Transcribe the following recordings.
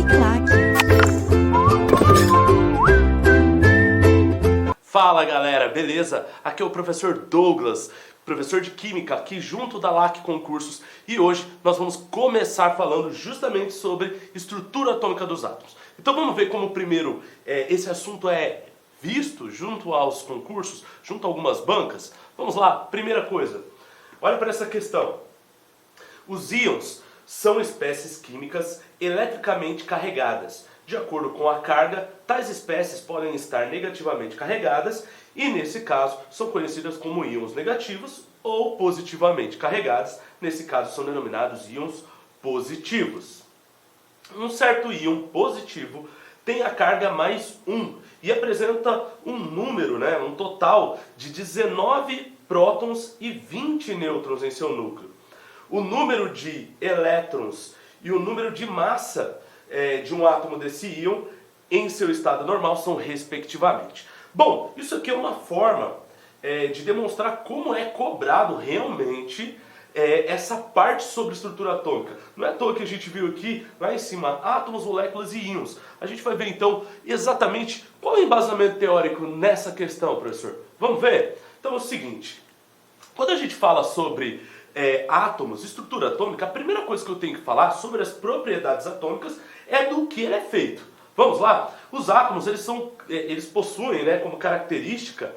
Uniclac. Fala galera, beleza? Aqui é o professor Douglas, professor de Química aqui junto da LAC Concursos, e hoje nós vamos começar falando justamente sobre estrutura atômica dos átomos. Então vamos ver como primeiro esse assunto é visto junto aos concursos, junto a algumas bancas. Vamos lá, primeira coisa, olha para essa questão. Os íons são espécies químicas eletricamente carregadas. De acordo com a carga, tais espécies podem estar negativamente carregadas e, nesse caso, são conhecidas como íons negativos ou positivamente carregados. Nesse caso, são denominados íons positivos. Um certo íon positivo tem a carga mais 1 e apresenta um número, um total de 19 prótons e 20 nêutrons em seu núcleo. O número de elétrons e o número de massa de um átomo desse íon em seu estado normal são respectivamente. Bom, isso aqui é uma forma de demonstrar como é cobrado realmente essa parte sobre estrutura atômica. Não é à toa que a gente viu aqui, lá em cima, átomos, moléculas e íons. A gente vai ver então exatamente qual é o embasamento teórico nessa questão, professor. Vamos ver? Então é o seguinte, quando a gente fala sobre átomos, estrutura atômica, a primeira coisa que eu tenho que falar sobre as propriedades atômicas é do que ele é feito. Vamos lá? Os átomos, eles possuem como característica,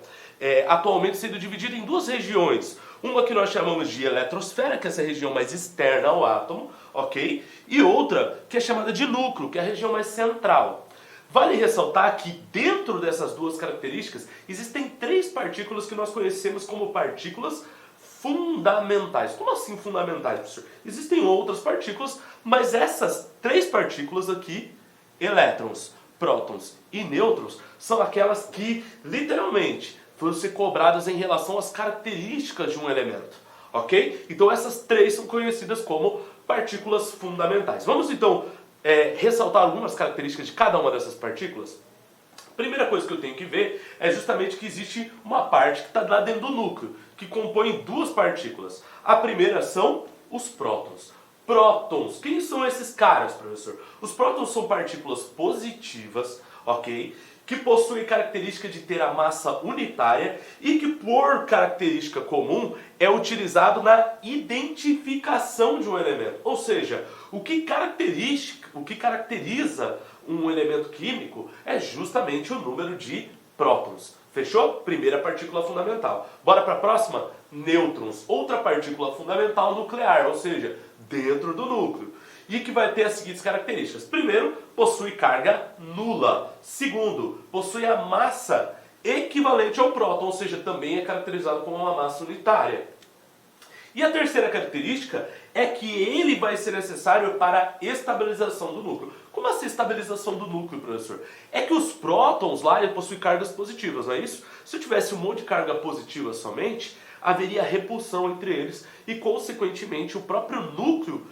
atualmente sendo dividido em duas regiões. Uma que nós chamamos de eletrosfera, que é essa região mais externa ao átomo, ok? E outra que é chamada de núcleo, que é a região mais central. Vale ressaltar que dentro dessas duas características existem três partículas que nós conhecemos como partículas fundamentais. Como assim fundamentais, professor? Existem outras partículas, mas essas três partículas aqui, elétrons, prótons e nêutrons, são aquelas que literalmente vão ser cobradas em relação às características de um elemento, ok? Então essas três são conhecidas como partículas fundamentais. Vamos então ressaltar algumas características de cada uma dessas partículas? A primeira coisa que eu tenho que ver é justamente que existe uma parte que está lá dentro do núcleo, que compõe duas partículas. A primeira são os prótons. Prótons, quem são esses caras, professor? Os prótons são partículas positivas, ok? Que possuem característica de ter a massa unitária e que, por característica comum, é utilizado na identificação de um elemento. Ou seja, o que caracteriza um elemento químico é justamente o número de prótons. Fechou? Primeira partícula fundamental. Bora para a próxima? Nêutrons. Outra partícula fundamental nuclear, ou seja, dentro do núcleo. E que vai ter as seguintes características. Primeiro, possui carga nula. Segundo, possui a massa equivalente ao próton, ou seja, também é caracterizado como uma massa unitária. E a terceira característica é que ele vai ser necessário para a estabilização do núcleo. Como assim estabilização do núcleo, professor? É que os prótons lá possuem cargas positivas, não é isso? Se eu tivesse um monte de carga positiva somente, haveria repulsão entre eles e, consequentemente, o próprio núcleo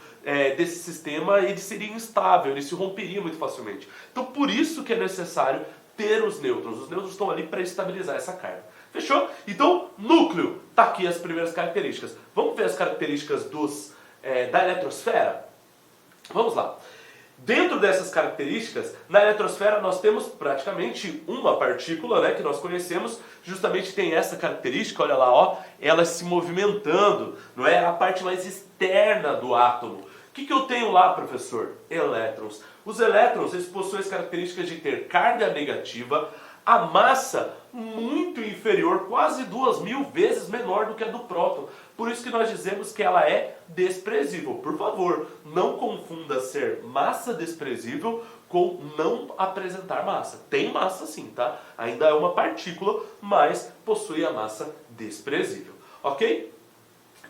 desse sistema ele seria instável, ele se romperia muito facilmente. Então, por isso que é necessário ter os nêutrons. Os nêutrons estão ali para estabilizar essa carga. Fechou? Então, núcleo. Tá aqui as primeiras características. Vamos ver as características da eletrosfera? Vamos lá. Dentro dessas características, na eletrosfera nós temos praticamente uma partícula, que nós conhecemos, justamente tem essa característica, olha lá, ó, ela se movimentando, não é? A parte mais externa do átomo. O que eu tenho lá, professor? Elétrons. Os elétrons, eles possuem as características de ter carga negativa, a massa muito inferior, quase 2000 vezes menor do que a do próton. Por isso que nós dizemos que ela é desprezível. Por favor, não confunda ser massa desprezível com não apresentar massa. Tem massa sim, tá? Ainda é uma partícula, mas possui a massa desprezível. Ok?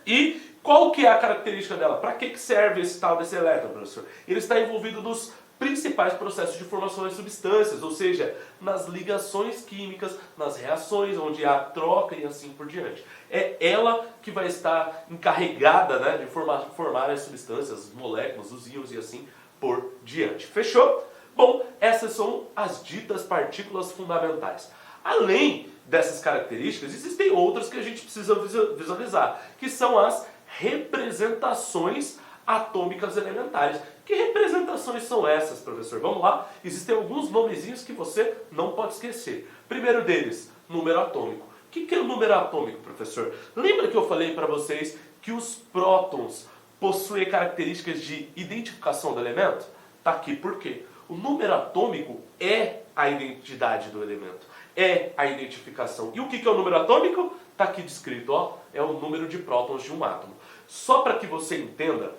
E qual que é a característica dela? Para que serve esse tal desse elétron, professor? Ele está envolvido nos principais processos de formação das substâncias, ou seja, nas ligações químicas, nas reações, onde há troca e assim por diante. É ela que vai estar encarregada de formar as substâncias, as moléculas, os íons e assim por diante. Fechou? Bom, essas são as ditas partículas fundamentais. Além dessas características, existem outras que a gente precisa visualizar, que são as representações atômicas elementares, Que representações são essas, professor? Vamos lá, existem alguns nomezinhos que você não pode esquecer. Primeiro deles, número atômico. O que é o número atômico, professor? Lembra que eu falei para vocês que os prótons possuem características de identificação do elemento? Tá aqui, por quê? O número atômico é a identidade do elemento, é a identificação. E o que é o número atômico? Tá aqui descrito, ó, é o número de prótons de um átomo. Só para que você entenda,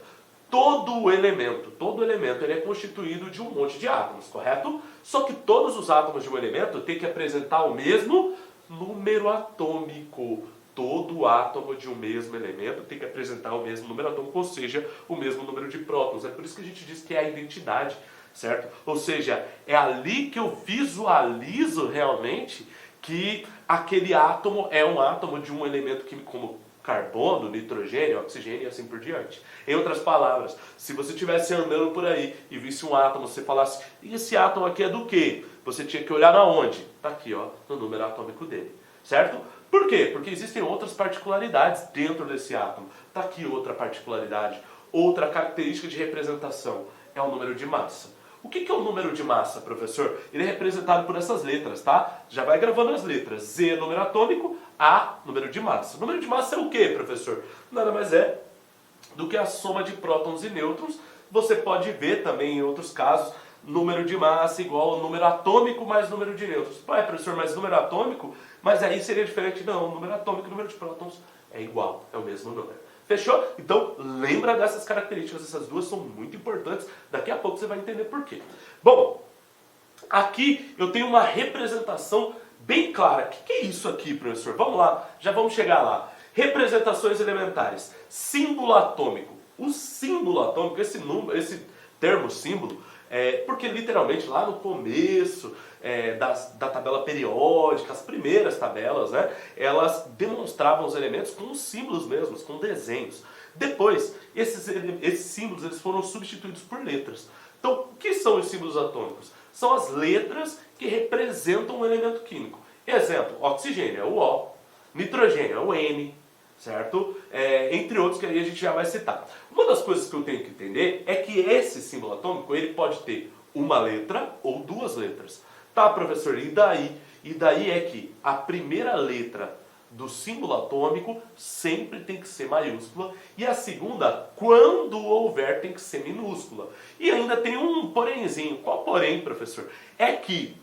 todo elemento ele é constituído de um monte de átomos, correto? Só que todos os átomos de um elemento têm que apresentar o mesmo número atômico. Todo átomo de um mesmo elemento tem que apresentar o mesmo número atômico, ou seja, o mesmo número de prótons. É por isso que a gente diz que é a identidade, certo? Ou seja, é ali que eu visualizo realmente que aquele átomo é um átomo de um elemento químico como carbono, nitrogênio, oxigênio e assim por diante. Em outras palavras, se você estivesse andando por aí e visse um átomo, você falasse, e esse átomo aqui é do quê? Você tinha que olhar na onde? Está aqui, ó, no número atômico dele, certo? Por quê? Porque existem outras particularidades dentro desse átomo. Está aqui outra particularidade, outra característica de representação, é o número de massa. O que é o número de massa, professor? Ele é representado por essas letras, tá? Já vai gravando as letras. Z, número atômico, A, número de massa. O número de massa é o quê, professor? Nada mais é do que a soma de prótons e nêutrons. Você pode ver também em outros casos, número de massa igual ao número atômico mais número de nêutrons. Pai, professor, mas número atômico? Mas aí seria diferente. Não, número atômico e número de prótons é igual, é o mesmo número. Fechou? Então, lembra dessas características, essas duas são muito importantes. Daqui a pouco você vai entender por quê. Bom, aqui eu tenho uma representação bem clara. O que é isso aqui, professor? Vamos lá, já vamos chegar lá. Representações elementares. Símbolo atômico. O símbolo atômico, esse termo símbolo, porque literalmente lá no começo da tabela periódica, as primeiras tabelas, né, elas demonstravam os elementos com os símbolos mesmos, com desenhos. Depois, esses símbolos eles foram substituídos por letras. Então, o que são os símbolos atômicos? São as letras que representam um elemento químico. Exemplo, oxigênio é o O, nitrogênio é o N, certo? Entre outros que aí a gente já vai citar. Uma das coisas que eu tenho que entender é que esse símbolo atômico ele pode ter uma letra ou duas letras. Tá, professor, e daí? E daí é que a primeira letra do símbolo atômico sempre tem que ser maiúscula e a segunda, quando houver, tem que ser minúscula. E ainda tem um porémzinho. Qual porém, professor? É que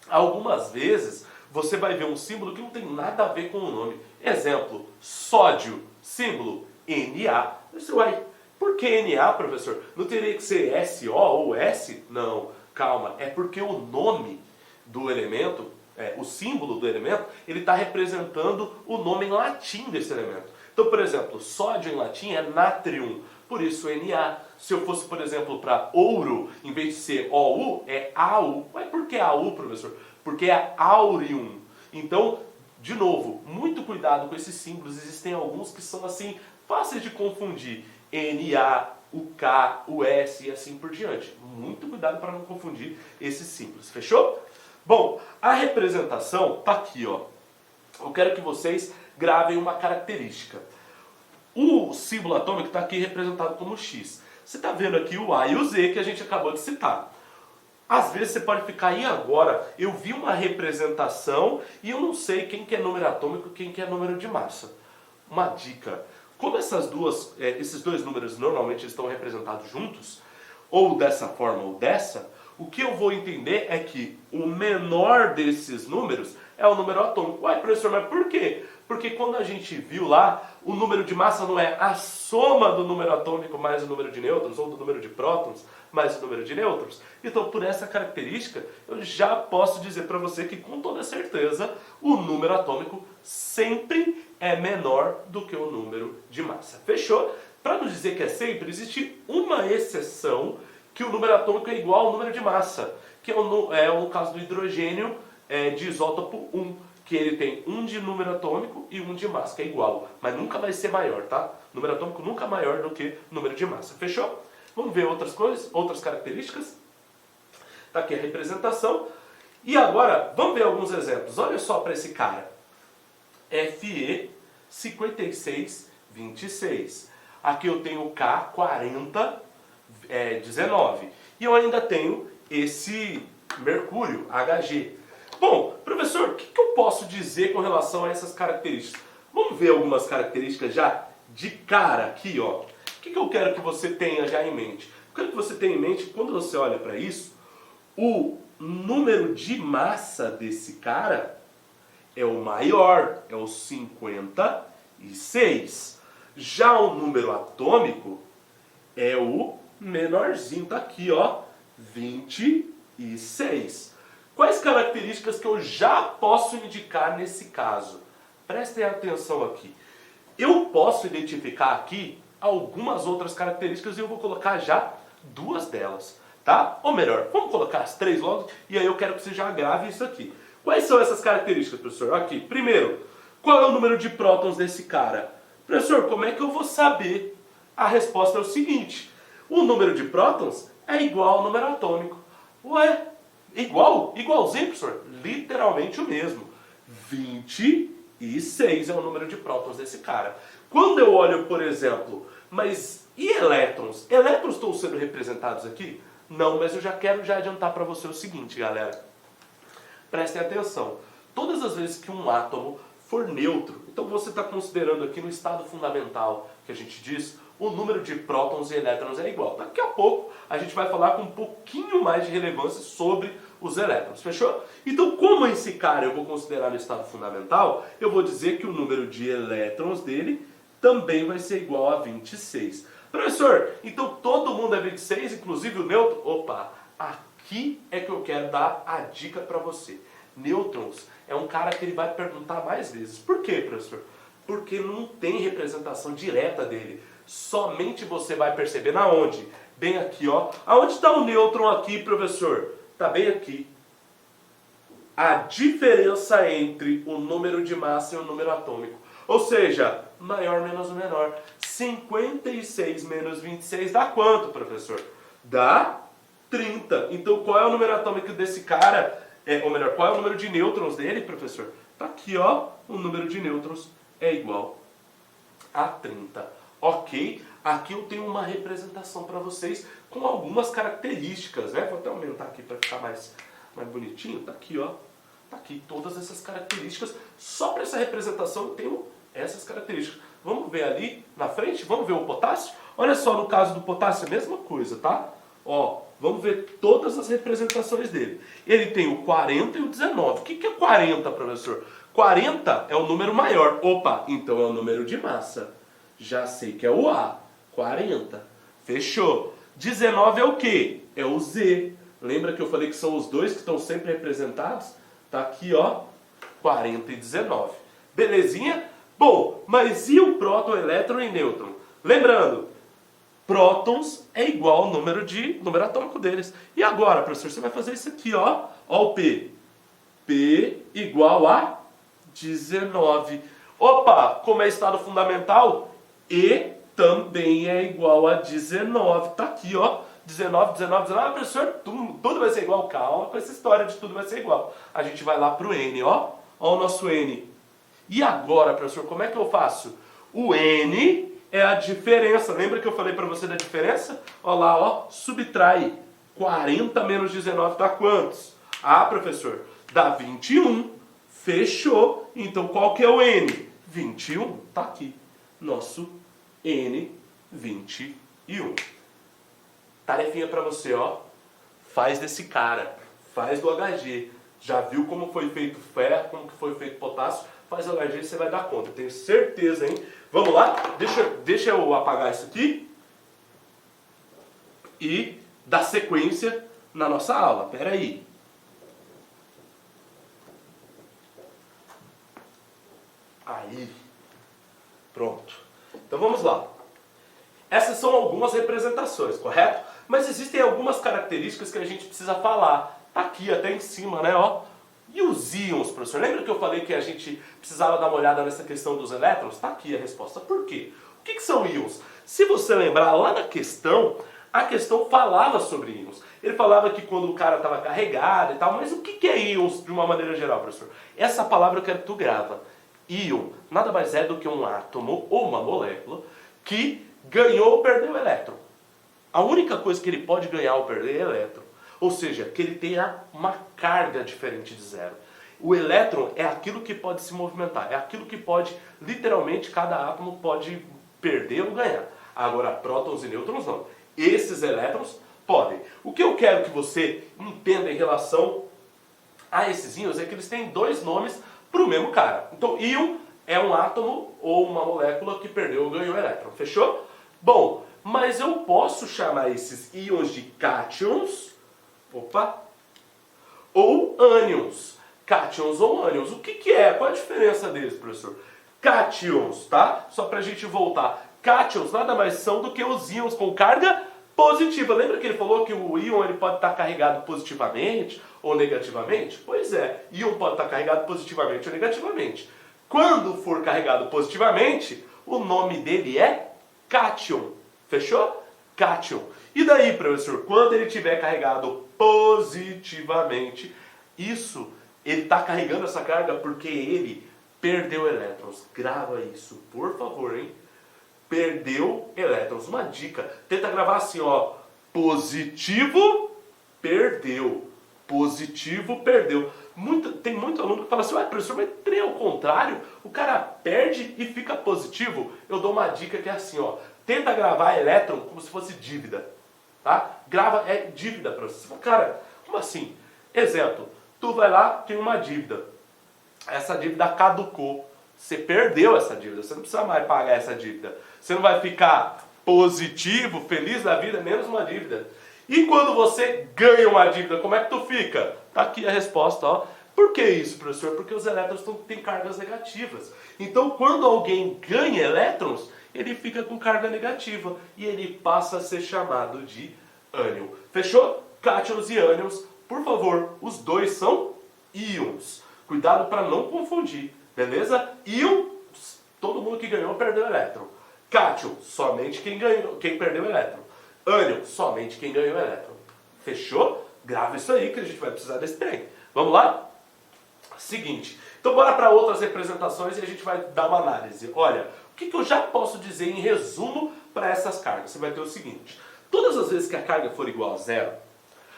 algumas vezes você vai ver um símbolo que não tem nada a ver com o nome. Exemplo, sódio, símbolo Na. Uai, por que Na, professor? Não teria que ser SO ou S? Não, calma, é porque o nome do elemento, o símbolo do elemento, ele está representando o nome em latim desse elemento. Então, por exemplo, sódio em latim é natrium, por isso Na. Se eu fosse, por exemplo, para ouro, em vez de ser OU, é AU. Mas por que AU, professor? Porque é áureum. Então, de novo, muito cuidado com esses símbolos. Existem alguns que são assim, fáceis de confundir. Na, o K, o S e assim por diante. Muito cuidado para não confundir esses símbolos. Fechou? Bom, a representação está aqui, ó. Eu quero que vocês gravem uma característica. O símbolo atômico está aqui representado como X. Você está vendo aqui o A e o Z que a gente acabou de citar. Às vezes você pode ficar aí agora, eu vi uma representação e eu não sei quem que é número atômico e quem que é número de massa. Uma dica, como esses dois números normalmente estão representados juntos, ou dessa forma ou dessa, o que eu vou entender é que o menor desses números é o número atômico. Uai, professor, mas por quê? Porque quando a gente viu lá, o número de massa não é a soma do número atômico mais o número de nêutrons, ou do número de prótons mais o número de nêutrons. Então, por essa característica, eu já posso dizer para você que, com toda certeza, o número atômico sempre é menor do que o número de massa. Fechou? Para não dizer que é sempre, existe uma exceção que o número atômico é igual ao número de massa, que é o caso do hidrogênio de isótopo 1, que ele tem 1 de número atômico e 1 de massa, que é igual, mas nunca vai ser maior, tá? Número atômico nunca é maior do que número de massa. Fechou? Vamos ver outras coisas, outras características. Tá aqui a representação. E agora, vamos ver alguns exemplos. Olha só para esse cara. Fe5626. Aqui eu tenho K40 19. E eu ainda tenho esse mercúrio, Hg. Bom, professor, o que eu posso dizer com relação a essas características? Vamos ver algumas características já de cara aqui, ó. O que eu quero que você tenha já em mente? Eu quero que você tenha em mente, quando você olha para isso, o número de massa desse cara é o maior, é o 56. Já o número atômico é o menorzinho, tá aqui, ó, 26. Quais características que eu já posso indicar nesse caso? Prestem atenção aqui. Eu posso identificar aqui algumas outras características e eu vou colocar já duas delas, tá? Ou melhor, vamos colocar as três logo e aí eu quero que você já grave isso aqui. Quais são essas características, professor? Aqui, primeiro, qual é o número de prótons desse cara? Professor, como é que eu vou saber? A resposta é o seguinte: o número de prótons é igual ao número atômico. Ué, igual? Igualzinho, professor? Literalmente o mesmo. 26 é o número de prótons desse cara. Quando eu olho, por exemplo, mas e elétrons? Elétrons estão sendo representados aqui? Não, mas eu já quero adiantar para você o seguinte, galera. Prestem atenção. Todas as vezes que um átomo for neutro, então você está considerando aqui no estado fundamental, que a gente diz, o número de prótons e elétrons é igual. Daqui a pouco a gente vai falar com um pouquinho mais de relevância sobre os elétrons, fechou? Então, como esse cara eu vou considerar no estado fundamental, eu vou dizer que o número de elétrons dele também vai ser igual a 26. Professor, então todo mundo é 26, inclusive o nêutron? Opa, aqui é que eu quero dar a dica para você. Nêutrons é um cara que ele vai perguntar mais vezes. Por quê, professor? Porque não tem representação direta dele. Somente você vai perceber na onde? Bem aqui, ó. Aonde está o nêutron aqui, professor? Está bem aqui. A diferença entre o número de massa e o número atômico. Ou seja, maior menos o menor. 56 menos 26 dá quanto, professor? Dá 30. Então, qual é o número atômico desse cara? Ou melhor, qual é o número de nêutrons dele, professor? Tá aqui, ó. O número de nêutrons é igual a 30. Ok? Aqui eu tenho uma representação para vocês com algumas características, né? Vou até aumentar aqui para ficar mais bonitinho. Tá aqui, ó. Tá aqui todas essas características. Só para essa representação eu tenho essas características. Vamos ver ali na frente? Vamos ver o potássio? Olha só, no caso do potássio é a mesma coisa, tá? Ó, vamos ver todas as representações dele. Ele tem o 40 e o 19. O que é 40, professor? 40 é o número maior. Opa, então é o número de massa. Já sei que é o A. 40. Fechou. 19 é o quê? É o Z. Lembra que eu falei que são os dois que estão sempre representados? Tá aqui, ó. 40 e 19. Belezinha? Bom, mas e o próton, elétron e nêutron? Lembrando, prótons é igual ao número atômico deles. E agora, professor, você vai fazer isso aqui, ó. Ó o P. P igual a 19. Opa, como é estado fundamental, E também é igual a 19. Tá aqui, ó. 19, 19, 19. Ah, professor, tudo vai ser igual. Calma com essa história de tudo vai ser igual. A gente vai lá pro N, ó. Ó o nosso N. E agora, professor, como é que eu faço? O N é a diferença. Lembra que eu falei para você da diferença? Ó lá, ó. Subtrai. 40 menos 19 dá quantos? Ah, professor, dá 21. Fechou. Então, qual que é o N? 21. Tá aqui. Nosso N21. Tarefinha para você, ó. Faz desse cara. Faz do Hg. Já viu como foi feito ferro, como que foi feito potássio? Faz o Hg e você vai dar conta. Tenho certeza, hein? Vamos lá? Deixa eu apagar isso aqui. E dar sequência na nossa aula. Pera aí. Aí. Pronto. Então vamos lá. Essas são algumas representações, correto? Mas existem algumas características que a gente precisa falar. Tá aqui até em cima, né? Ó. E os íons, professor? Lembra que eu falei que a gente precisava dar uma olhada nessa questão dos elétrons? Tá aqui a resposta. Por quê? O que são íons? Se você lembrar lá na questão, a questão falava sobre íons. Ele falava que quando o cara estava carregado e tal, mas o que é íons de uma maneira geral, professor? Essa palavra eu quero que tu grava. Íon nada mais é do que um átomo ou uma molécula que ganhou ou perdeu o elétron. A única coisa que ele pode ganhar ou perder é elétron. Ou seja, que ele tenha uma carga diferente de zero. O elétron é aquilo que pode se movimentar, é aquilo que pode, literalmente, cada átomo pode perder ou ganhar. Agora, prótons e nêutrons não. Esses elétrons podem. O que eu quero que você entenda em relação a esses íons é que eles têm dois nomes para o mesmo cara. Então, íon é um átomo ou uma molécula que perdeu ou ganhou elétron. Fechou? Bom, mas eu posso chamar esses íons de cátions, ou ânions. Cátions ou ânions. O que é? Qual a diferença deles, professor? Cátions, tá? Só pra gente voltar. Cátions nada mais são do que os íons com carga positiva. Lembra que ele falou que o íon ele pode estar carregado positivamente ou negativamente? Pois é, íon pode estar carregado positivamente ou negativamente. Quando for carregado positivamente, o nome dele é cátion. Fechou? Cátion. E daí, professor, quando ele estiver carregado positivamente, ele está carregando essa carga porque ele perdeu elétrons. Grava isso, por favor, hein? Perdeu elétrons. Uma dica, tenta gravar assim, ó. Positivo, perdeu. Positivo, perdeu. Tem muito aluno que fala assim, ué, professor, mas é ao contrário, o cara perde e fica positivo. Eu dou uma dica que é assim, ó. Tenta gravar elétron como se fosse dívida, tá? Grava, é dívida para você. Cara, como assim? Exemplo, tu vai lá, tem uma dívida. Essa dívida caducou. Você perdeu essa dívida, você não precisa mais pagar essa dívida. Você não vai ficar positivo, feliz da vida, menos uma dívida. E quando você ganha uma dívida, como é que tu fica? Tá aqui a resposta, ó. Por que isso, professor? Porque os elétrons têm cargas negativas. Então, quando alguém ganha elétrons, ele fica com carga negativa e ele passa a ser chamado de ânion. Fechou? Cátions e ânions, por favor, os dois são íons. Cuidado para não confundir, beleza? Íon, todo mundo que ganhou perdeu elétron. Cátion, somente quem perdeu elétron. Ânion, somente quem ganhou elétron. Fechou? Grava isso aí que a gente vai precisar desse trem. Vamos lá? Seguinte, então bora para outras representações e a gente vai dar uma análise. Olha, o que eu já posso dizer em resumo para essas cargas? Você vai ter o seguinte, todas as vezes que a carga for igual a zero,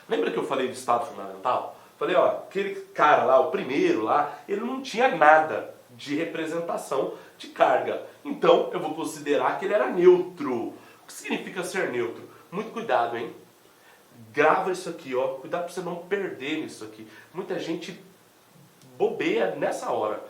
lembra que eu falei do estado fundamental? Falei, ó, aquele cara lá, o primeiro lá, ele não tinha nada de representação de carga. Então, eu vou considerar que ele era neutro. O que significa ser neutro? Muito cuidado, hein? Grava isso aqui, ó. Cuidado para você não perder nisso aqui. Muita gente bobeia nessa hora.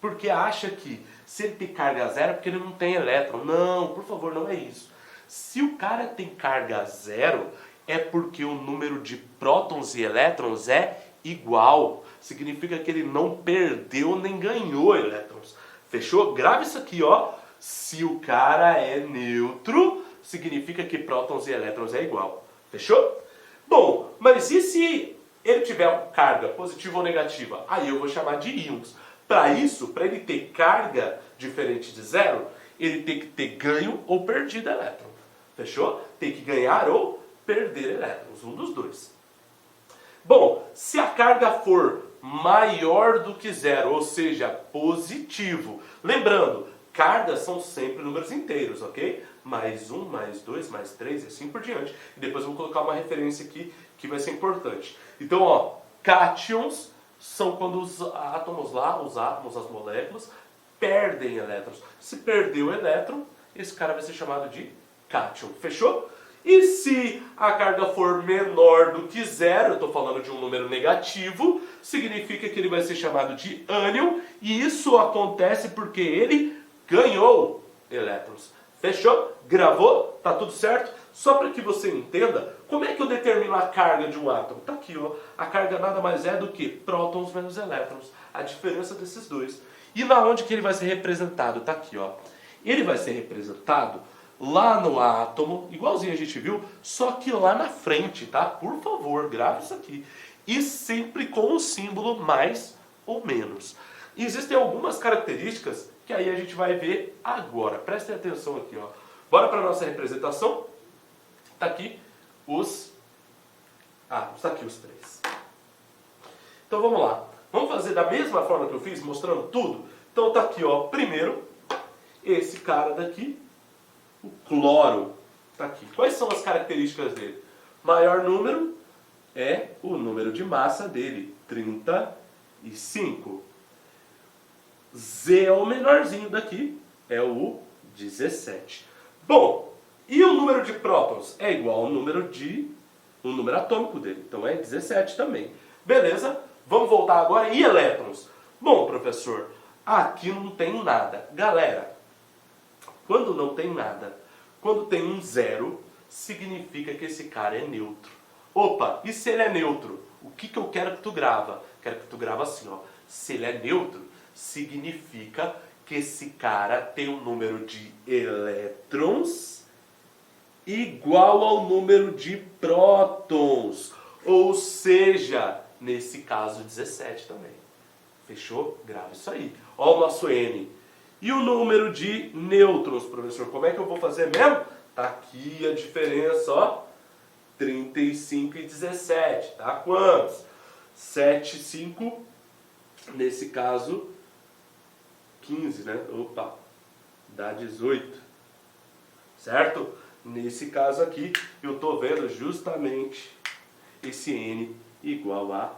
Porque acha que se ele tem carga zero é porque ele não tem elétron. Não, por favor, não é isso. Se o cara tem carga zero, é porque o número de prótons e elétrons é igual. Significa que ele não perdeu nem ganhou elétrons. Fechou? Grava isso aqui, ó. Se o cara é neutro, significa que prótons e elétrons é igual. Fechou? Bom, mas e se ele tiver carga positiva ou negativa? Aí eu vou chamar de íons. Para isso, para ele ter carga diferente de zero, ele tem que ter ganho ou perdido elétron. Fechou? Tem que ganhar ou perder elétrons, um dos dois. Bom, se a carga for maior do que zero, ou seja, positivo. Lembrando, cargas são sempre números inteiros, ok? Mais 1, mais 2, mais 3 e assim por diante. E depois eu vou colocar uma referência aqui que vai ser importante. Então, ó, cátions são quando os átomos lá, os átomos, as moléculas, perdem elétrons. Se perder o elétron, esse cara vai ser chamado de cátion. Fechou? E se a carga for menor do que zero, eu estou falando de um número negativo, significa que ele vai ser chamado de ânion, e isso acontece porque ele ganhou elétrons. Fechou? Gravou? Tá tudo certo? Só para que você entenda, como é que eu determino a carga de um átomo? Tá aqui, ó. A carga nada mais é do que prótons menos elétrons. A diferença desses dois. E na onde que ele vai ser representado? Tá aqui, ó. Ele vai ser representado lá no átomo, igualzinho a gente viu, só que lá na frente, tá? Por favor, grave isso aqui. E sempre com o símbolo mais ou menos. E existem algumas características que aí a gente vai ver agora. Prestem atenção aqui, ó. Bora para a nossa representação. Tá aqui tá aqui os três. Então vamos lá. Vamos fazer da mesma forma que eu fiz, mostrando tudo? Então tá aqui, ó. Primeiro, esse cara daqui, o cloro. Tá aqui. Quais são as características dele? Maior número é o número de massa dele, 35. Z é o menorzinho daqui, é o 17. Bom, e o número de prótons? É igual ao número atômico dele, então é 17 também. Beleza? Vamos voltar agora. E elétrons? Bom, professor, aqui não tem nada. Galera, quando não tem nada, quando tem um zero, significa que esse cara é neutro. Opa, e se ele é neutro? O que eu quero que tu grava? Quero que tu grava assim, ó. Se ele é neutro, significa que esse cara tem um número de elétrons igual ao número de prótons. Ou seja, nesse caso 17 também. Fechou? Grava isso aí. Ó o nosso N. E o número de nêutrons, professor? Como é que eu vou fazer mesmo? Tá aqui a diferença, ó. 35 e 17. Dá quantos? 7, 5. Nesse caso, 15, né? Opa. Dá 18. Certo? Nesse caso aqui, eu estou vendo justamente esse N igual a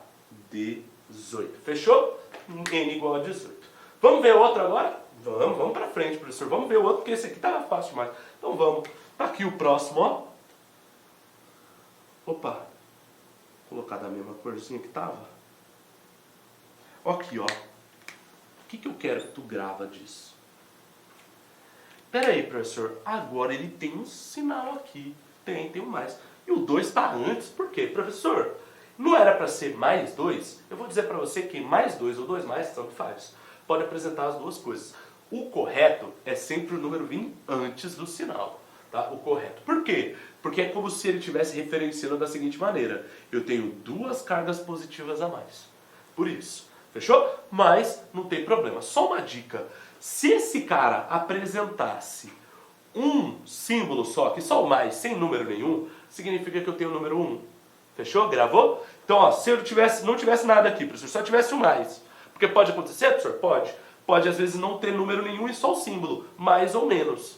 18. Fechou? N igual a 18. Vamos ver outro agora? Vamos para frente, professor. Vamos ver o outro, porque esse aqui tá fácil demais. Então vamos. Tá aqui o próximo, ó. Opa. Vou colocar da mesma corzinha que tava. Aqui, ó. O que eu quero que tu grava disso? Pera aí, professor. Agora ele tem um sinal aqui. Tem um mais. E o 2 está antes. Por quê? Professor, não era para ser mais 2? Eu vou dizer para você que mais 2 ou 2 mais, tanto faz. Pode apresentar as duas coisas. O correto é sempre o número vindo antes do sinal. Tá? O correto. Por quê? Porque é como se ele estivesse referenciando da seguinte maneira. Eu tenho duas cargas positivas a mais. Por isso. Fechou? Mas não tem problema. Só uma dica. Se esse cara apresentasse um símbolo só, que só o mais, sem número nenhum, significa que eu tenho o número 1. Fechou? Gravou? Então, ó, se eu não tivesse nada aqui, professor, só tivesse o mais. Porque pode acontecer, professor? Pode. Pode, às vezes, não ter número nenhum e só o símbolo, mais ou menos.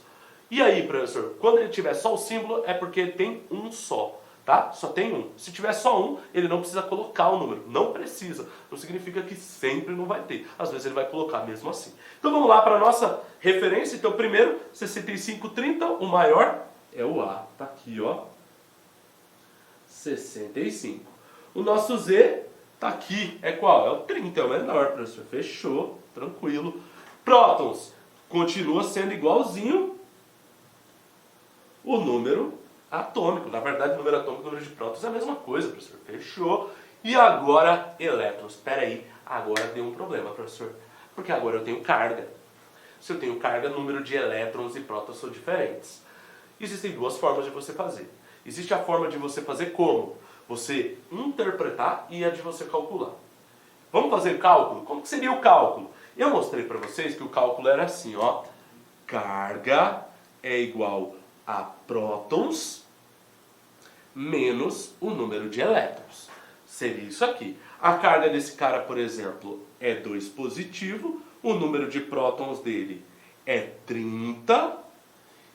E aí, professor, quando ele tiver só o símbolo, é porque ele tem um só. Tá? Só tem um. Se tiver só um, ele não precisa colocar o número. Não precisa. Não significa que sempre não vai ter. Às vezes ele vai colocar mesmo assim. Então vamos lá para a nossa referência. Então primeiro, 6530, o maior é o A. Tá aqui, ó. 65. O nosso Z tá aqui. É qual? É o 30, é o menor, professor. Fechou. Tranquilo. Prótons. Continua sendo igualzinho o número atômico. Na verdade, o número atômico e o número de prótons é a mesma coisa, professor. Fechou. E agora, elétrons. Espera aí, agora deu um problema, professor. Porque agora eu tenho carga. Se eu tenho carga, o número de elétrons e prótons são diferentes. Existem duas formas de você fazer. Existe a forma de você fazer como? Você interpretar e a de você calcular. Vamos fazer cálculo? Como que seria o cálculo? Eu mostrei para vocês que o cálculo era assim, ó. Carga é igual a prótons menos o número de elétrons. Seria isso aqui. A carga desse cara, por exemplo, é 2 positivo, o número de prótons dele é 30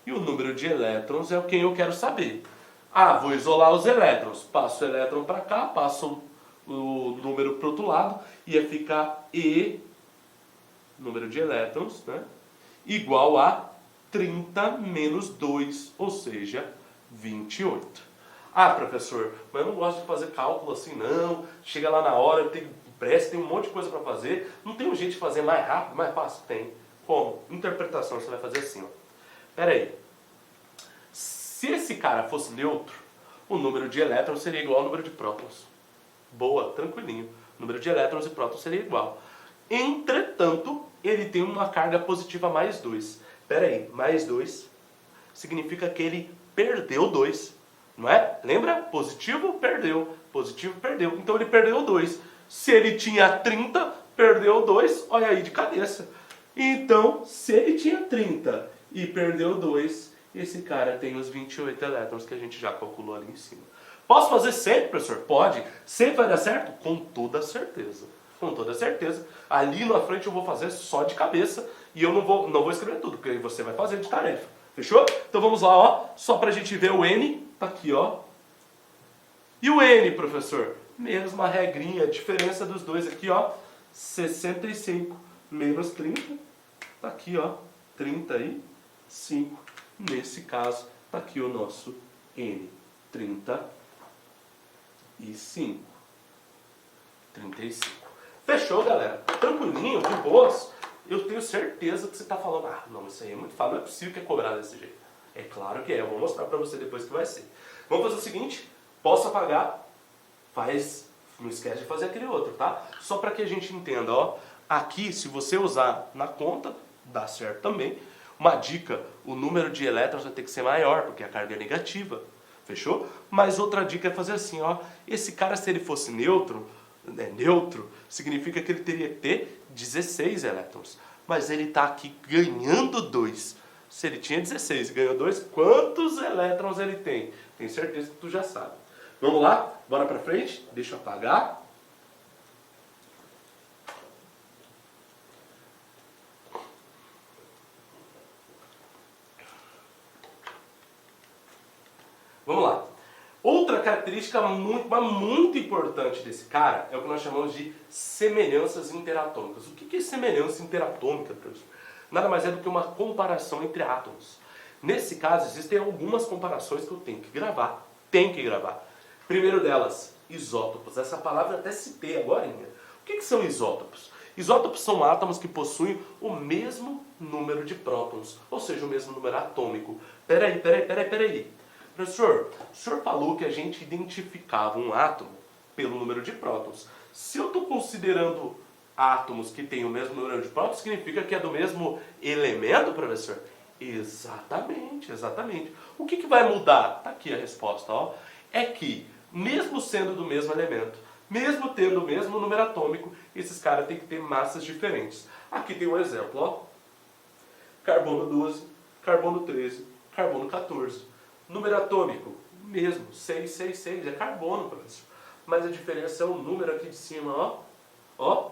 e o número de elétrons é o que eu quero saber. Ah, vou isolar os elétrons. Passo o elétron para cá, passo o número para o outro lado, ia ficar E, número de elétrons, né, igual a 30 menos 2, ou seja, 28. Ah, professor, mas eu não gosto de fazer cálculo assim, não. Chega lá na hora, eu tenho pressa, tem um monte de coisa para fazer. Não tem um jeito de fazer mais rápido, mais fácil? Tem. Como? Interpretação, você vai fazer assim, ó. Pera aí. Se esse cara fosse neutro, o número de elétrons seria igual ao número de prótons. Boa, tranquilinho. O número de elétrons e prótons seria igual. Entretanto, ele tem uma carga positiva mais 2. Pera aí, mais 2 significa que ele perdeu 2. Não é? Lembra? Positivo, perdeu. Positivo, perdeu. Então ele perdeu 2. Se ele tinha 30, perdeu 2. Olha aí de cabeça. Então, se ele tinha 30 e perdeu 2, esse cara tem os 28 elétrons que a gente já calculou ali em cima. Posso fazer sempre, professor? Pode. Sempre vai dar certo? Com toda certeza. Com toda certeza. Ali na frente eu vou fazer só de cabeça e eu não vou escrever tudo, porque aí você vai fazer de tarefa. Fechou? Então vamos lá, ó. Só pra gente ver o N, tá aqui, ó. E o N, professor? Mesma regrinha, a diferença dos dois aqui, ó. 65 menos 30, tá aqui, ó. 35. Nesse caso, tá aqui o nosso N. 35. 35. Fechou, galera? Tranquilinho, de boas. Eu tenho certeza que você está falando, ah, não, isso aí é muito fácil, não é possível que é cobrar desse jeito. É claro que é, eu vou mostrar para você depois que vai ser. Vamos fazer o seguinte, posso apagar, não esquece de fazer aquele outro, tá? Só para que a gente entenda, ó, aqui se você usar na conta, dá certo também. Uma dica, o número de elétrons vai ter que ser maior, porque a carga é negativa, fechou? Mas outra dica é fazer assim, ó, esse cara se ele fosse neutro, significa que ele teria que ter 16 elétrons. Mas ele está aqui ganhando 2. Se ele tinha 16 e ganhou 2, quantos elétrons ele tem? Tenho certeza que tu já sabe. Vamos lá? Bora pra frente? Deixa eu apagar. Vamos lá. Outra característica muito importante desse cara é o que nós chamamos de semelhanças interatômicas. O que é semelhança interatômica, professor? Nada mais é do que uma comparação entre átomos. Nesse caso, existem algumas comparações que eu tenho que gravar. Primeiro delas, isótopos. Essa palavra eu até citei agora. O que são isótopos? Isótopos são átomos que possuem o mesmo número de prótons, ou seja, o mesmo número atômico. Peraí. Professor, o senhor falou que a gente identificava um átomo pelo número de prótons. Se eu estou considerando átomos que têm o mesmo número de prótons, significa que é do mesmo elemento, professor? Exatamente. O que vai mudar? Está aqui a resposta, ó. É que, mesmo sendo do mesmo elemento, mesmo tendo o mesmo número atômico, esses caras têm que ter massas diferentes. Aqui tem um exemplo, ó. Carbono 12, carbono 13, carbono 14. Número atômico, mesmo, 666, é carbono, professor. Mas a diferença é o número aqui de cima, ó.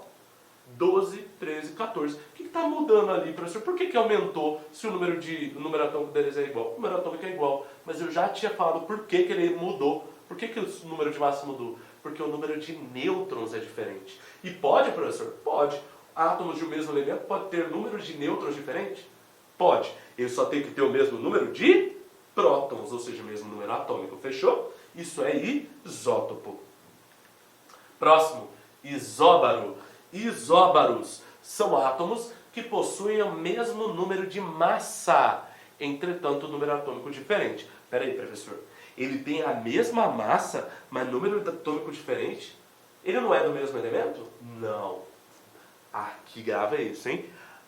12, 13, 14. O que está mudando ali, professor? Por que aumentou se o número atômico deles é igual? O número atômico é igual, mas eu já tinha falado por que ele mudou. Por que o número de massa mudou? Porque o número de nêutrons é diferente. E pode, professor? Pode. Átomos de um mesmo elemento pode ter números de nêutrons diferentes? Pode. Ele só tem que ter o mesmo número de prótons, ou seja, o mesmo número atômico. Fechou? Isso é isótopo. Próximo, isóbaro. Isóbaros são átomos que possuem o mesmo número de massa, entretanto, o número atômico diferente. Peraí, professor. Ele tem a mesma massa, mas número atômico diferente? Ele não é do mesmo elemento? Não. Aqui grava isso, hein?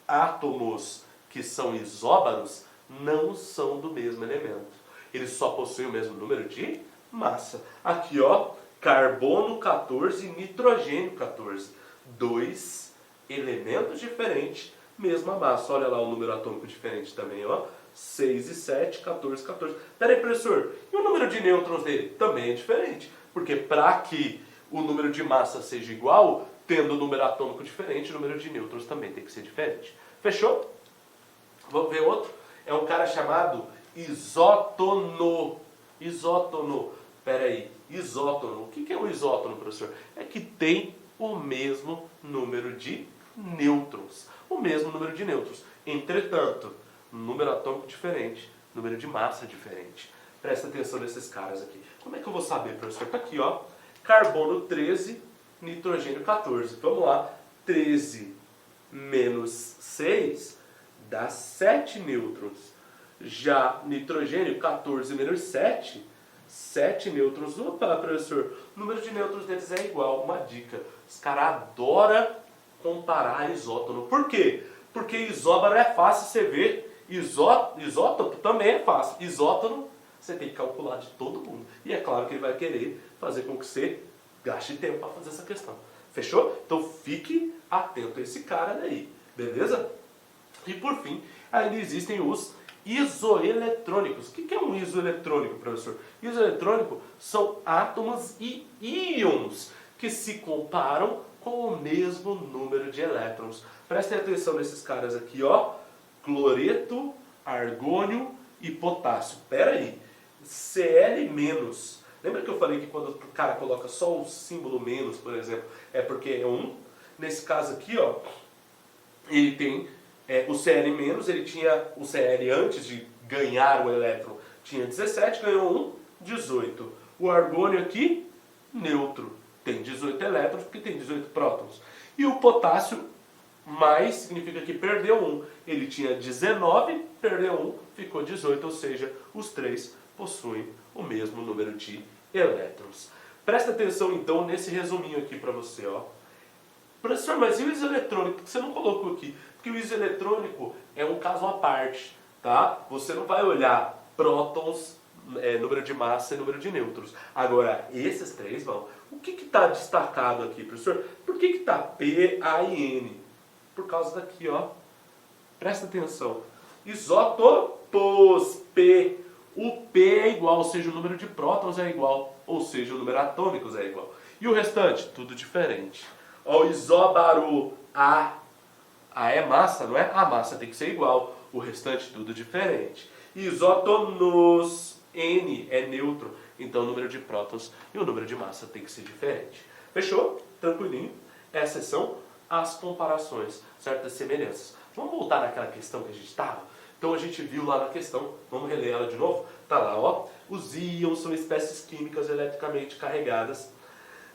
Átomos que são isóbaros não são do mesmo elemento. Eles só possuem o mesmo número de massa. Aqui, ó, carbono 14 e nitrogênio 14. 2 elementos diferentes, mesma massa. Olha lá o número atômico diferente também, ó. 6 e 7, 14, 14. Peraí, professor, e o número de nêutrons dele? Também é diferente. Porque para que o número de massa seja igual, tendo o número atômico diferente, o número de nêutrons também tem que ser diferente. Fechou? Vamos ver outro? É um cara chamado isótono. Isótono. Peraí, isótono. O que é um isótono, professor? É que tem o mesmo número de nêutrons. O mesmo número de nêutrons. Entretanto, número atômico diferente, número de massa diferente. Presta atenção nesses caras aqui. Como é que eu vou saber, professor? Está aqui, ó. Carbono 13, nitrogênio 14. Vamos lá. 13 menos 6 dá 7 nêutrons. Já nitrogênio 14 menos 7, 7 nêutrons. Opa, professor, o número de nêutrons deles é igual. Uma dica. Os caras adoram comparar isótono. Por quê? Porque isóbaro é fácil você ver. Isótopo também é fácil. Isótono você tem que calcular de todo mundo. E é claro que ele vai querer fazer com que você gaste tempo para fazer essa questão. Fechou? Então fique atento a esse cara daí. Beleza? E por fim, ainda existem os isoeletrônicos. O que é um isoeletrônico, professor? Isoeletrônico são átomos e íons que se comparam com o mesmo número de elétrons. Prestem atenção nesses caras aqui, ó. Cloreto, argônio e potássio. Pera aí, Cl-. Lembra que eu falei que quando o cara coloca só o símbolo menos, por exemplo, é porque é 1? Nesse caso aqui, ó, ele tem o Cl-, ele tinha o Cl antes de ganhar o elétron, tinha 17, ganhou 1, 18. O argônio aqui, neutro, tem 18 elétrons porque tem 18 prótons. E o potássio, mais, significa que perdeu 1. Ele tinha 19, perdeu 1, ficou 18, ou seja, os três possuem o mesmo número de elétrons. Presta atenção então nesse resuminho aqui para você, ó. Professor, mas e o isoeletrônico? Por que você não colocou aqui? Porque o isoeletrônico é um caso à parte, tá? Você não vai olhar prótons, número de massa e número de nêutrons. Agora, esses três vão. O que está destacado aqui, professor? Por que está P, A e N? Por causa daqui, ó. Presta atenção. Isótopos, P. O P é igual, ou seja, o número de prótons é igual, ou seja, o número atômicos é igual. E o restante? Tudo diferente. Ó, o isóbaro, A. A é massa, não é? A massa tem que ser igual. O restante tudo diferente. Isótonos, N é neutro. Então o número de prótons e o número de massa tem que ser diferente. Fechou? Tranquilinho? Essas são as comparações, certas semelhanças. Vamos voltar naquela questão que a gente estava? Então a gente viu lá na questão, vamos reler ela de novo? Tá lá, ó. Os íons são espécies químicas eletricamente carregadas.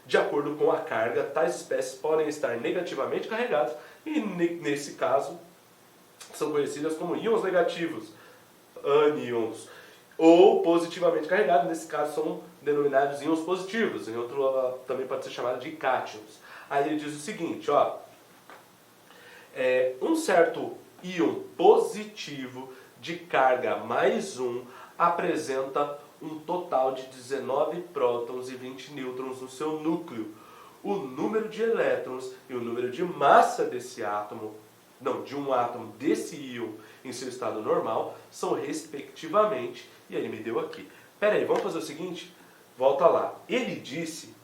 De acordo com a carga, tais espécies podem estar negativamente carregadas e, nesse caso, são conhecidas como íons negativos, ânions, ou positivamente carregados, nesse caso são denominados íons positivos, em outro também pode ser chamado de cátions. Aí ele diz o seguinte, ó, um certo íon positivo de carga mais 1 apresenta um total de 19 prótons e 20 nêutrons no seu núcleo. O número de elétrons e o número de massa desse átomo, não, de um átomo desse íon em seu estado normal, são respectivamente, e ele me deu aqui. Pera aí, vamos fazer o seguinte? Volta lá. Ele disse,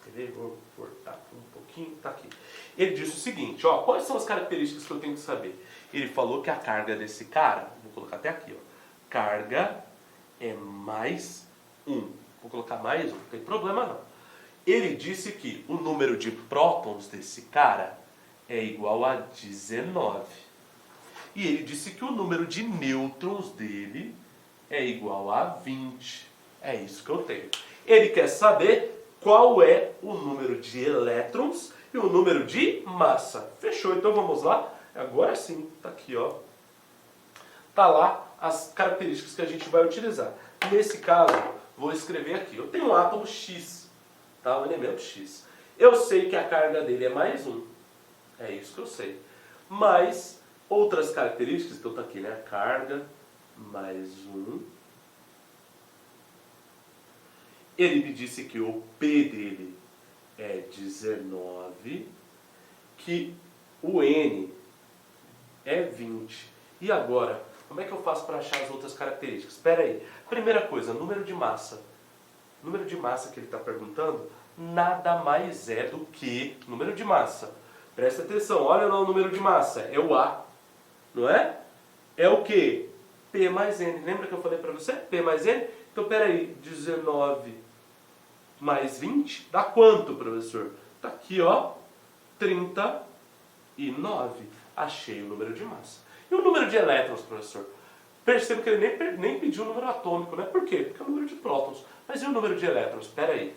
quer ver? Vou cortar um pouquinho, tá aqui. Ele disse o seguinte, ó, quais são as características que eu tenho que saber? Ele falou que a carga desse cara, vou colocar até aqui, ó, carga é mais 1. Vou colocar mais 1, não tem problema não. Ele disse que o número de prótons desse cara é igual a 19. E ele disse que o número de nêutrons dele é igual a 20. É isso que eu tenho. Ele quer saber qual é o número de elétrons e o número de massa. Fechou, então vamos lá. Agora sim, tá aqui, ó. Tá lá as características que a gente vai utilizar. Nesse caso, vou escrever aqui. Eu tenho um átomo X, tá? Um elemento X. Eu sei que a carga dele é mais 1. É isso que eu sei. Mas outras características, então tá aqui, né? Carga mais 1. Ele me disse que o P dele é 19, que o N é 20. E agora, como é que eu faço para achar as outras características? Espera aí. Primeira coisa, número de massa. Número de massa que ele está perguntando nada mais é do que número de massa. Presta atenção, olha lá o número de massa. É o A, não é? É o quê? P mais N. Lembra que eu falei para você? P mais N? Então, espera aí. 19 mais 20 dá quanto, professor? Está aqui, ó. 39. Achei o número de massa. E o número de elétrons, professor? Perceba que ele nem pediu o número atômico, né? Por quê? Porque é o número de prótons. Mas e o número de elétrons? Espera aí.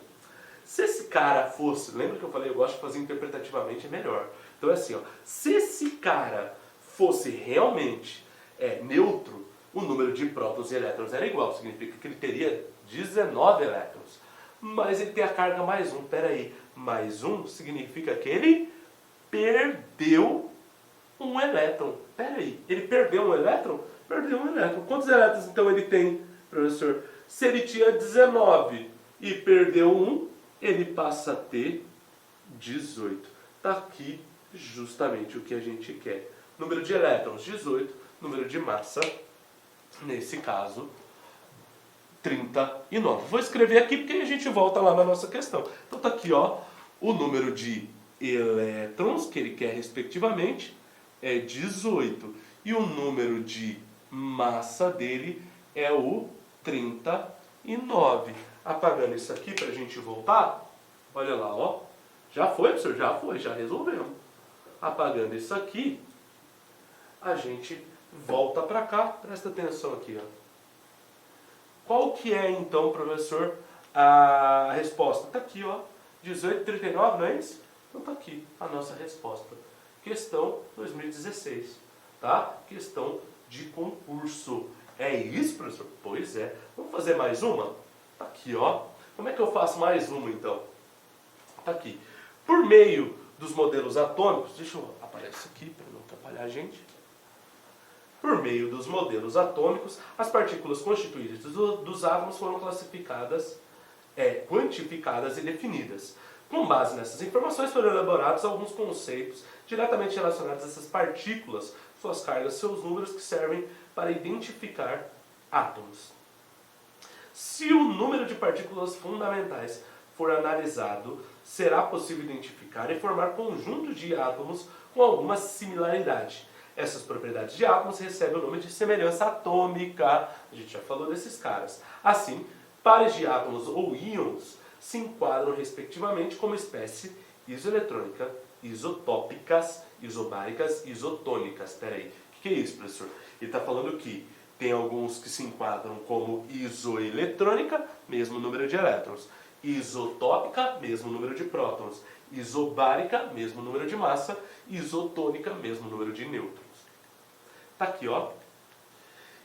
Se esse cara fosse... Lembra que eu falei, eu gosto de fazer interpretativamente, é melhor. Então é assim, ó. Se esse cara fosse realmente neutro, o número de prótons e elétrons era igual. Significa que ele teria 19 elétrons. Mas ele tem a carga mais 1. Espera aí. Mais 1 significa que ele perdeu um elétron. Espera aí. Ele perdeu um elétron? Perdeu um elétron. Quantos elétrons então ele tem, professor? Se ele tinha 19 e perdeu um, ele passa a ter 18. Está aqui justamente o que a gente quer. Número de elétrons, 18. Número de massa, nesse caso, 39. Vou escrever aqui porque a gente volta lá na nossa questão. Então está aqui, ó, o número de elétrons que ele quer respectivamente é 18. E o número de massa dele é o 39. Apagando isso aqui para a gente voltar, olha lá, ó. Já foi, professor? Já foi, já resolvemos. Apagando isso aqui, a gente volta para cá. Presta atenção aqui, ó. Qual que é, então, professor, a resposta? Está aqui, ó. 18,39, não é isso? Então está aqui a nossa resposta. Questão 2016, tá? Questão de concurso. É isso, professor? Pois é. Vamos fazer mais uma? Tá aqui, ó. Como é que eu faço mais uma, então? Tá aqui. Por meio dos modelos atômicos, deixa eu apagar isso aqui para não atrapalhar a gente. Por meio dos modelos atômicos, as partículas constituídas dos átomos foram classificadas, quantificadas e definidas. Com base nessas informações foram elaborados alguns conceitos diretamente relacionados a essas partículas, suas cargas, seus números que servem para identificar átomos. Se o número de partículas fundamentais for analisado, será possível identificar e formar conjuntos de átomos com alguma similaridade. Essas propriedades de átomos recebem o nome de semelhança atômica. A gente já falou desses caras. Assim, pares de átomos ou íons se enquadram respectivamente como espécie isoeletrônica, isotópicas, isobáricas, isotônicas. Espera aí, o que é isso, professor? Ele está falando que tem alguns que se enquadram como isoeletrônica, mesmo número de elétrons. Isotópica, mesmo número de prótons. Isobárica, mesmo número de massa. Isotônica, mesmo número de nêutrons. Tá aqui, ó.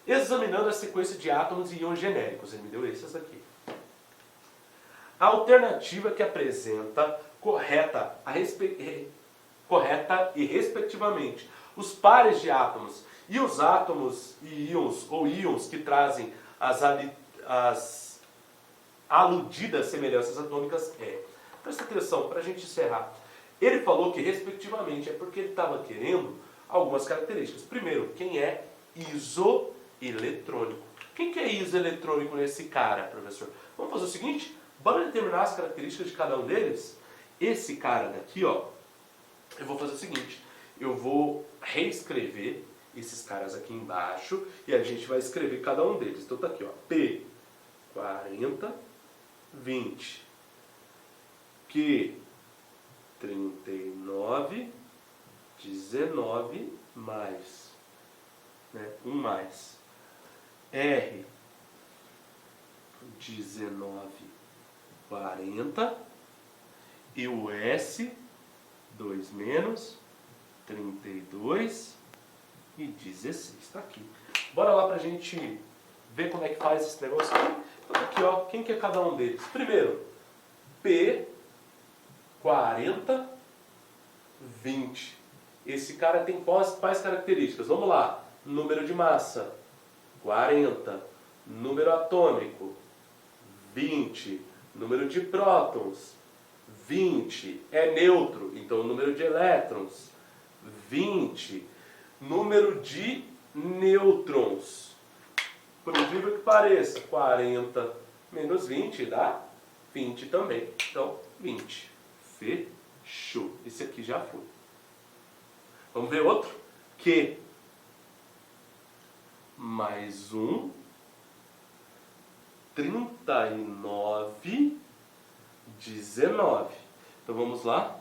Examinando a sequência de átomos e íons genéricos. Ele me deu esses aqui. A alternativa que apresenta correta e respectivamente os pares de átomos e os átomos e íons ou íons que trazem as aludidas semelhanças atômicas é. Presta atenção, para a gente encerrar. Ele falou que respectivamente é porque ele estava querendo algumas características. Primeiro, quem é isoeletrônico? Quem que é isoeletrônico nesse cara, professor? Vamos fazer o seguinte, bora determinar as características de cada um deles. Esse cara daqui, ó, eu vou fazer o seguinte, eu vou reescrever esses caras aqui embaixo e a gente vai escrever cada um deles. Então tá aqui, ó, P40, 20, Q39, 19 mais, né, 1 mais, R19, 40 e o S 2 menos 32 e 16. Está aqui. Bora lá pra gente ver como é que faz esse negócio aqui. Então aqui, ó, quem que é cada um deles? Primeiro, P40, 20. Esse cara tem quais características? Vamos lá. Número de massa, 40. Número atômico, 20. Número de prótons, 20. É neutro, então o número de elétrons, 20. Número de nêutrons, por incrível que pareça, 40 menos 20 dá 20 também. Então, 20. Fechou. Esse aqui já foi. Vamos ver outro? Q mais 1, 39, 19. Então vamos lá.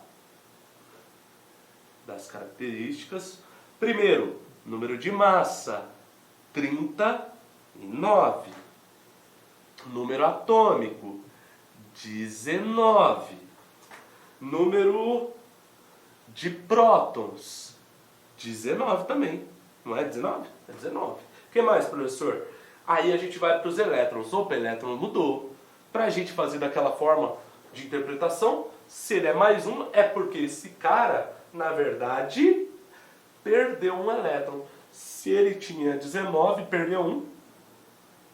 Das características. Primeiro, número de massa, 39. Número atômico, 19. Número de prótons, 19 também. Não é 19? É 19. O que mais, professor? Aí a gente vai para os elétrons. Opa, elétron mudou. Para a gente fazer daquela forma de interpretação, se ele é mais um, é porque esse cara, na verdade, perdeu um elétron. Se ele tinha 19, perdeu um,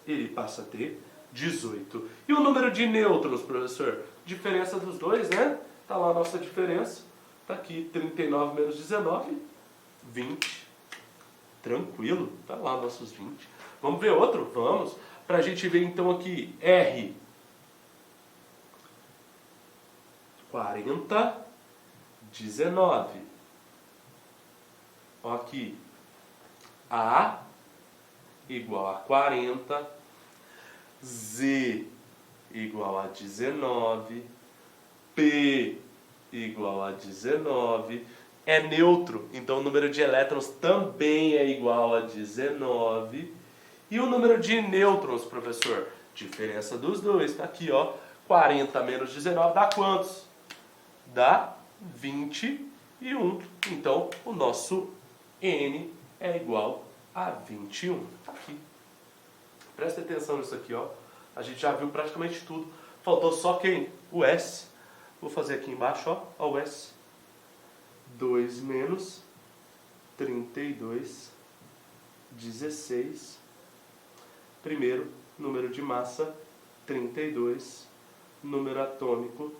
ele passa a ter 18. E o número de nêutrons, professor? Diferença dos dois, né? Tá lá a nossa diferença. Tá aqui, 39 menos 19, 20. Tranquilo, tá lá nossos 20. Vamos ver outro? Vamos. Pra gente ver então aqui, R. 40, 19. Ó aqui, A, igual a 40, Z igual a 19, P igual a 19, é neutro, então o número de elétrons também é igual a 19, e o número de nêutrons, professor? Diferença dos dois, está aqui, ó, 40 menos 19 dá quantos? Dá 21, então o nosso N é igual a 21, tá aqui. Presta atenção nisso aqui, ó. A gente já viu praticamente tudo. Faltou só quem? O S. Vou fazer aqui embaixo, ó, o S. 2 menos 32, 16. Primeiro, número de massa, 32. Número atômico,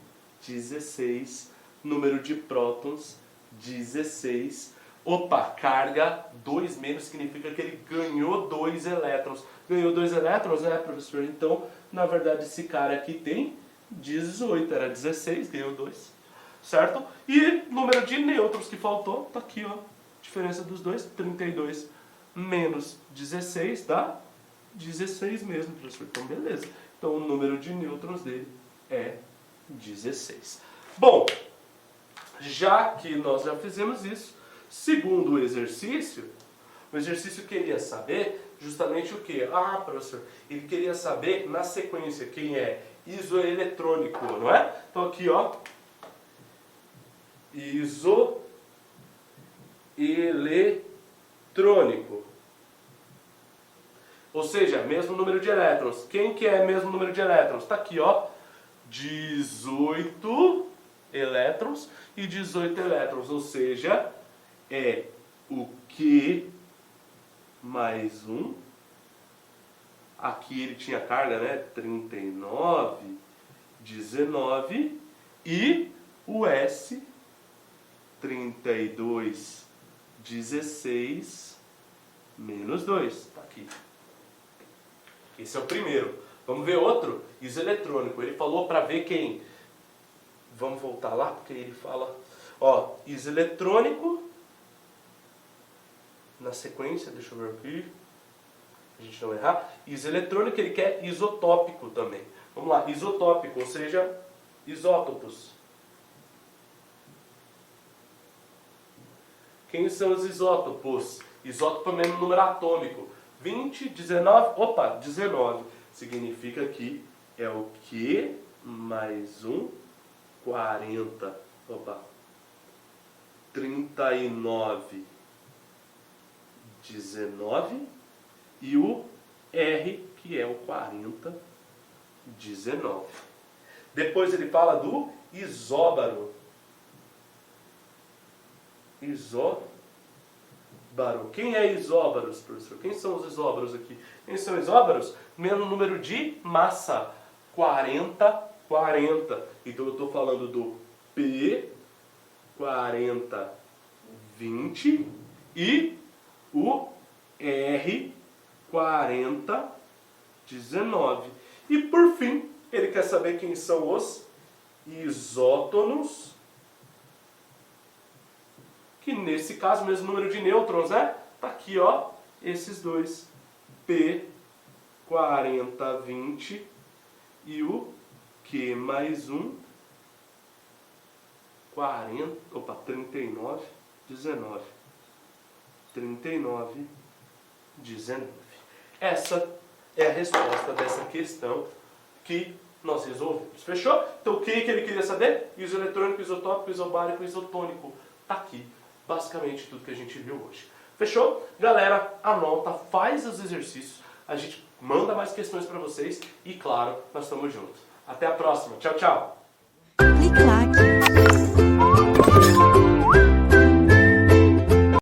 16. Número de prótons, 16. Opa, carga 2 menos significa que ele ganhou 2 elétrons. Ganhou 2 elétrons, né, professor? Então, na verdade, esse cara aqui tem 18, era 16, ganhou 2. Certo? E número de nêutrons que faltou, tá aqui, ó. Diferença dos dois, 32 menos 16 dá 16 mesmo, professor. Então, beleza. Então, o número de nêutrons dele é 16. Bom, já que nós já fizemos isso, segundo o exercício queria saber justamente o quê? Ah, professor, ele queria saber na sequência quem é isoeletrônico, não é? Então aqui, ó, isoeletrônico. Ou seja, mesmo número de elétrons. Quem que é mesmo número de elétrons? Está aqui, ó, 18 elétrons e 18 elétrons, ou seja, é o Q mais 1. Aqui ele tinha carga, né? 39, 19. E o S, 32, 16, menos 2. Está aqui. Esse é o primeiro. Vamos ver outro, isoeletrônico. Ele falou para ver quem? Vamos voltar lá, porque ele fala... Ó, isoeletrônico... Na sequência, deixa eu ver aqui, a gente não errar. Isoeletrônico, ele quer isotópico também. Vamos lá, isotópico, ou seja, isótopos. Quem são os isótopos? Isótopo é o mesmo número atômico. 20, 19, opa, 19. Significa que é o Q mais 1, 40, opa, 39, 19 e o R, que é o 40, 19. Depois ele fala do isóbaro. Isóbaro. Quem é isóbaros, professor? Quem são os isóbaros aqui? Quem são isóbaros? Mesmo número de massa. 40, 40. Então eu estou falando do P, 40, 20 e o R, 40, 19. E por fim, ele quer saber quem são os isótonos, que nesse caso, mesmo número de nêutrons, né? Tá aqui, ó, esses dois, P, 40, 20 e o Q mais 1, 40, opa, 39, 19. 39, 19. Essa é a resposta dessa questão que nós resolvemos. Fechou? Então o que ele queria saber? Isoeletrônico, isotópico, isobárico, isotônico. Tá aqui, basicamente, tudo que a gente viu hoje. Fechou? Galera, anota, faz os exercícios. A gente manda mais questões para vocês. E claro, nós estamos juntos. Até a próxima. Tchau, tchau. Clique like.